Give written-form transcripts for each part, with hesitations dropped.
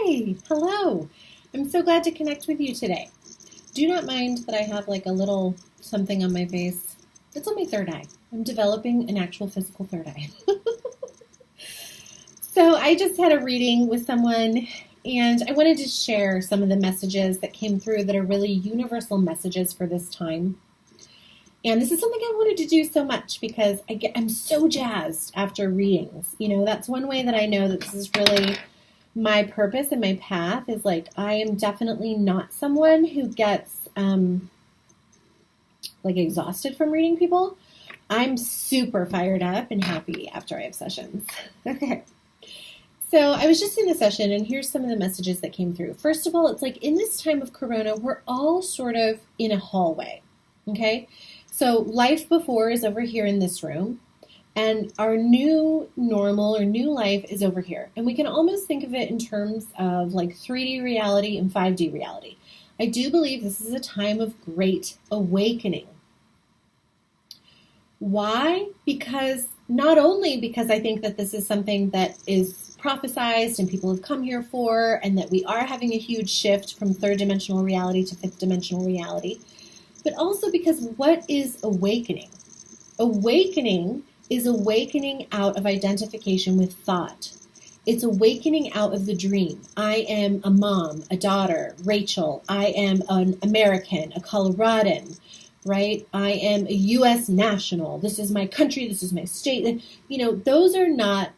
Hi, hello. I'm so glad to connect with you today. Do not mind that I have like a little something on my face. It's on my third eye. I'm developing an actual physical third eye. So I just had a reading with someone and I wanted to share some of the messages that came through that are really universal messages for this time. And this is something I wanted to do so much because I'm so jazzed after readings. You know, that's one way that I know that this is really my purpose and my path is like, I am definitely not someone who gets like exhausted from reading people. I'm super fired up and happy after I have sessions. Okay. So I was just in a session and here's some of the messages that came through. First of all, it's like in this time of Corona, we're all sort of in a hallway. Okay. So life before is over here in this room. And our new normal or new life is over here. And we can almost think of it in terms of like 3D reality and 5D reality. I do believe this is a time of great awakening. Why? Because not only because I think that this is something that is prophesized and people have come here for, and that we are having a huge shift from third dimensional reality to fifth dimensional reality, but also because what is awakening? Awakening is awakening out of identification with thought. It's awakening out of the dream. I am a mom, a daughter, Rachel. I am an American, a Coloradan, right? I am a U.S. national. This is my country. This is my state. You know, those are not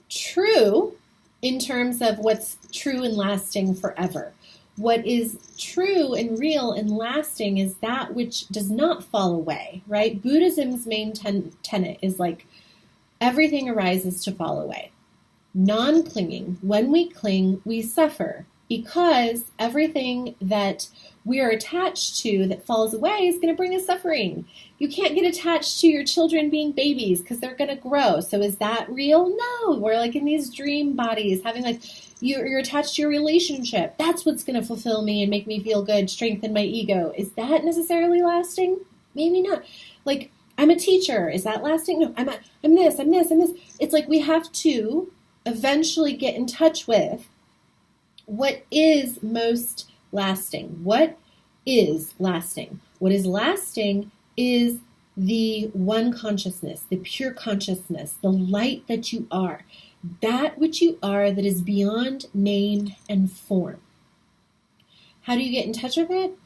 true in terms of what's true and lasting forever. What is true and real and lasting is that which does not fall away, right? Buddhism's main tenet is like everything arises to fall away. Non-clinging. When we cling, we suffer because everything that we are attached to that falls away is going to bring us suffering. You can't get attached to your children being babies because they're going to grow. So is that real? No. We're like in these dream bodies having like, you're attached to your relationship. That's what's going to fulfill me and make me feel good, strengthen my ego. Is that necessarily lasting? Maybe not. Like, I'm a teacher. Is that lasting? No, I'm this. It's like we have to eventually get in touch with what is most lasting. What is lasting? What is lasting is the one consciousness, the pure consciousness, the light that you are. That which you are that is beyond name and form. How do you get in touch with it?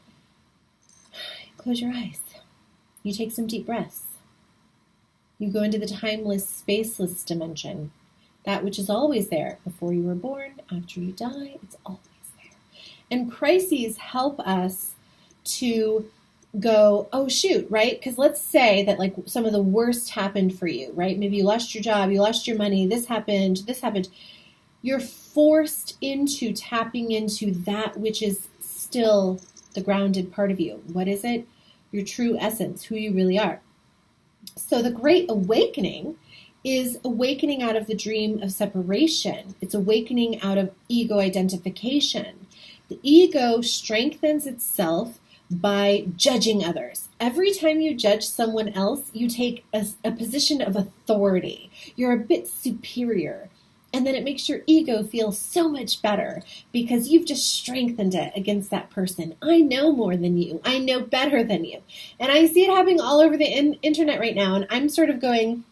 Close your eyes. You take some deep breaths. You go into the timeless, spaceless dimension. That which is always there. Before you were born, after you die, it's always there. And crises help us to go, oh shoot, right? Because let's say that like some of the worst happened for you, right? Maybe you lost your job, you lost your money, this happened. You're forced into tapping into that which is still the grounded part of you. What is it? Your true essence, who you really are. So the Great Awakening is awakening out of the dream of separation. It's awakening out of ego identification. The ego strengthens itself by judging others. Every time you judge someone else, you take a position of authority. You're a bit superior. And then it makes your ego feel so much better because you've just strengthened it against that person. I know more than you. I know better than you. And I see it happening all over the internet right now. And I'm sort of going,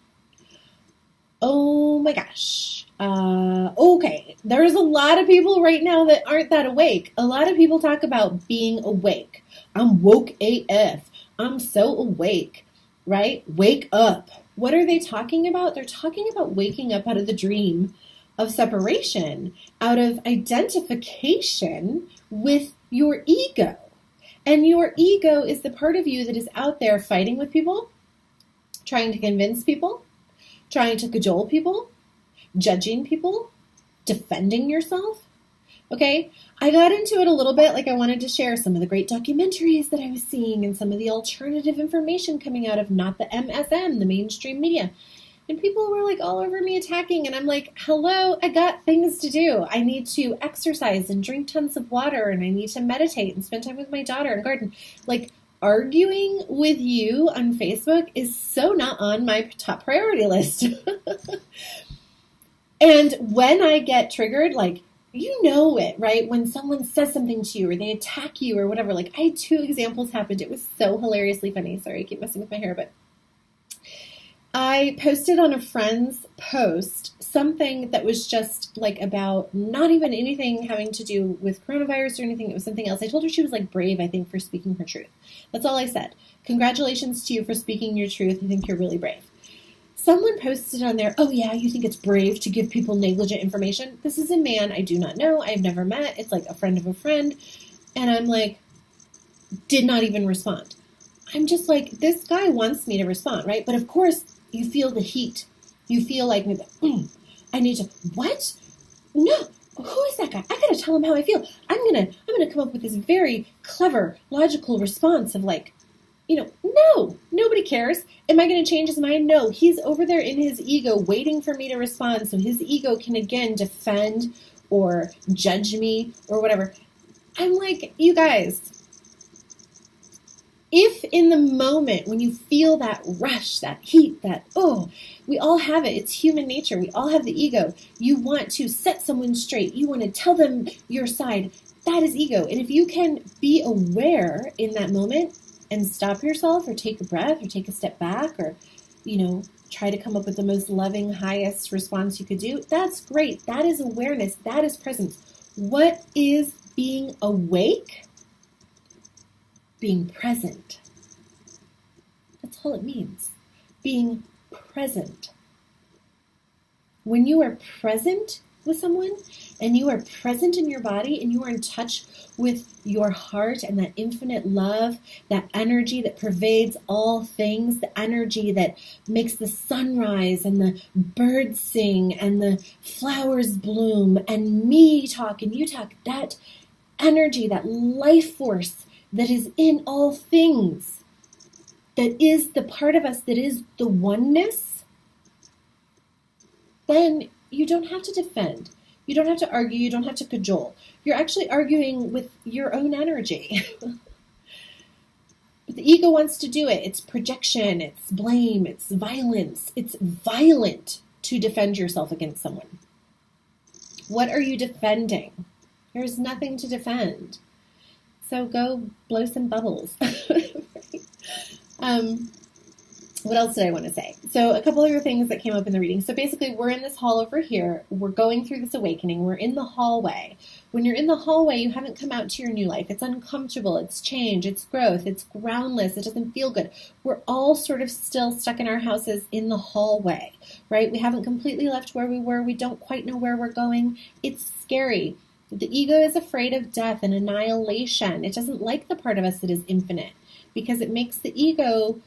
oh my gosh. Okay. There's a lot of people right now that aren't that awake. A lot of people talk about being awake. I'm woke AF. I'm so awake, right? Wake up. What are they talking about? They're talking about waking up out of the dream of separation, out of identification with your ego. And your ego is the part of you that is out there fighting with people, trying to convince people, trying to cajole people, judging people, defending yourself. Okay, I got into it a little bit, like I wanted to share some of the great documentaries that I was seeing and some of the alternative information coming out of not the MSM, the mainstream media. And people were like all over me attacking, and I'm like, hello, I got things to do. I need to exercise and drink tons of water, and I need to meditate and spend time with my daughter and garden. Like, arguing with you on Facebook is so not on my top priority list. And when I get triggered, like, you know it, right? When someone says something to you or they attack you or whatever. Like, I had 2 examples happened. It was so hilariously funny. Sorry, I keep messing with my hair, but I posted on a friend's post something that was just like about not even anything having to do with coronavirus or anything. It was something else. I told her she was like brave, I think, for speaking her truth. That's all I said. Congratulations to you for speaking your truth. I think you're really brave. Someone posted on there, oh yeah, you think it's brave to give people negligent information? This is a man I do not know. I've never met. It's like a friend of a friend. And I'm like, did not even respond. I'm just like, this guy wants me to respond, right? But of course, you feel the heat. You feel like, I need to, what? No, who is that guy? I gotta tell him how I feel. I'm gonna come up with this very clever, logical response of like, no, nobody cares. Am I gonna change his mind? No, he's over there in his ego waiting for me to respond so his ego can again defend or judge me or whatever. I'm like, you guys, if in the moment when you feel that rush, that heat, that, we all have it. It's human nature. We all have the ego. You want to set someone straight. You want to tell them your side. That is ego. And if you can be aware in that moment and stop yourself or take a breath or take a step back or, try to come up with the most loving, highest response you could do, that's great. That is awareness. That is presence. What is being awake? Being present. That's all it means. Being present. When you are present with someone and you are present in your body and you are in touch with your heart and that infinite love, that energy that pervades all things, the energy that makes the sun rise and the birds sing and the flowers bloom and me talk and you talk, that energy, that life force that is in all things, that is the part of us that is the oneness, then you don't have to defend. You don't have to argue. You don't have to cajole. You're actually arguing with your own energy. But the ego wants to do it. It's projection. It's blame. It's violence. It's violent to defend yourself against someone. What are you defending? There's nothing to defend. So go blow some bubbles. What else did I want to say? So a couple other things that came up in the reading. So basically, we're in this hall over here. We're going through this awakening. We're in the hallway. When you're in the hallway, you haven't come out to your new life. It's uncomfortable. It's change. It's growth. It's groundless. It doesn't feel good. We're all sort of still stuck in our houses in the hallway, right? We haven't completely left where we were. We don't quite know where we're going. It's scary. The ego is afraid of death and annihilation. It doesn't like the part of us that is infinite because it makes the ego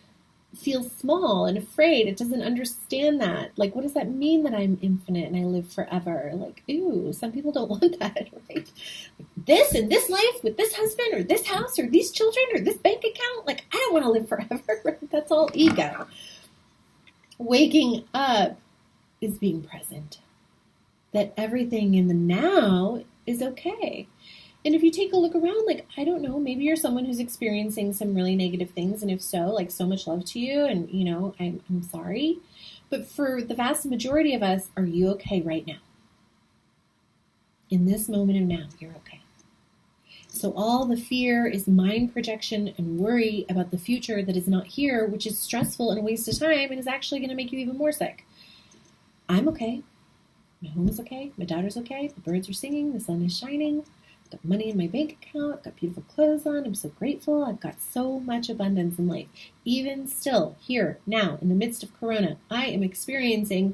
feel small and afraid. It doesn't understand that. Like, what does that mean that I'm infinite and I live forever? Like, ooh, some people don't want that, right? This and this life with this husband or this house or these children or this bank account. Like, I don't want to live forever. Right? That's all ego. Waking up is being present. That everything in the now is okay. And if you take a look around, like, I don't know, maybe you're someone who's experiencing some really negative things. And if so, like, so much love to you. And, I'm sorry. But for the vast majority of us, are you okay right now? In this moment of now, you're okay. So all the fear is mind projection and worry about the future that is not here, which is stressful and a waste of time and is actually going to make you even more sick. I'm okay. My home is okay. My daughter's okay. The birds are singing. The sun is shining. I've got money in my bank account. I've got beautiful clothes on. I'm so grateful. I've got so much abundance in life. Even still, here, now, in the midst of Corona, I am experiencing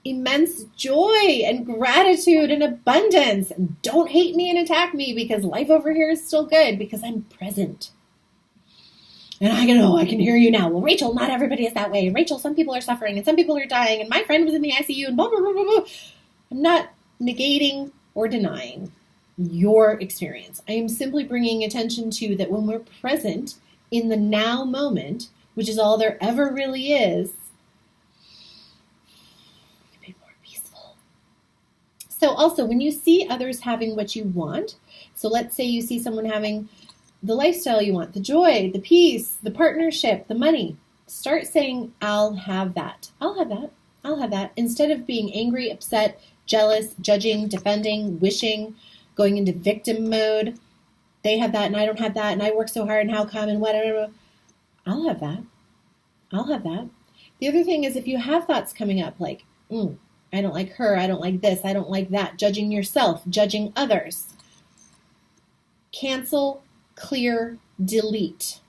immense joy and gratitude and abundance. And don't hate me and attack me because life over here is still good because I'm present. And I can hear you now. Well, Rachel, not everybody is that way. And Rachel, some people are suffering and some people are dying. And my friend was in the ICU and blah, blah, blah, blah, blah. I'm not negating or denying your experience. I am simply bringing attention to that when we're present in the now moment, which is all there ever really is, we can be more peaceful. So also, when you see others having what you want, so let's say you see someone having the lifestyle you want, the joy, the peace, the partnership, the money, start saying, I'll have that. I'll have that. I'll have that. Instead of being angry, upset, jealous, judging, defending, wishing, going into victim mode. They have that and I don't have that and I work so hard and how come and whatever. I'll have that. I'll have that. The other thing is if you have thoughts coming up like, I don't like her, I don't like this, I don't like that, judging yourself, judging others. Cancel, clear, delete.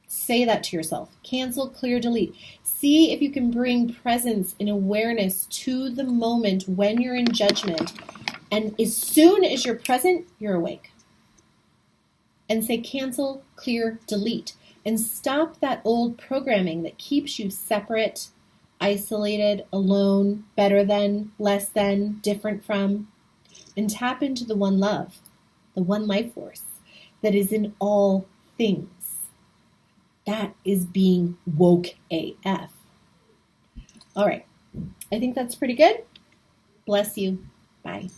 Say that to yourself. Cancel, clear, delete. See if you can bring presence and awareness to the moment when you're in judgment. And as soon as you're present, you're awake. And say cancel, clear, delete. And stop that old programming that keeps you separate, isolated, alone, better than, less than, different from. And tap into the one love, the one life force that is in all things. That is being woke AF. All right. I think that's pretty good. Bless you. Bye.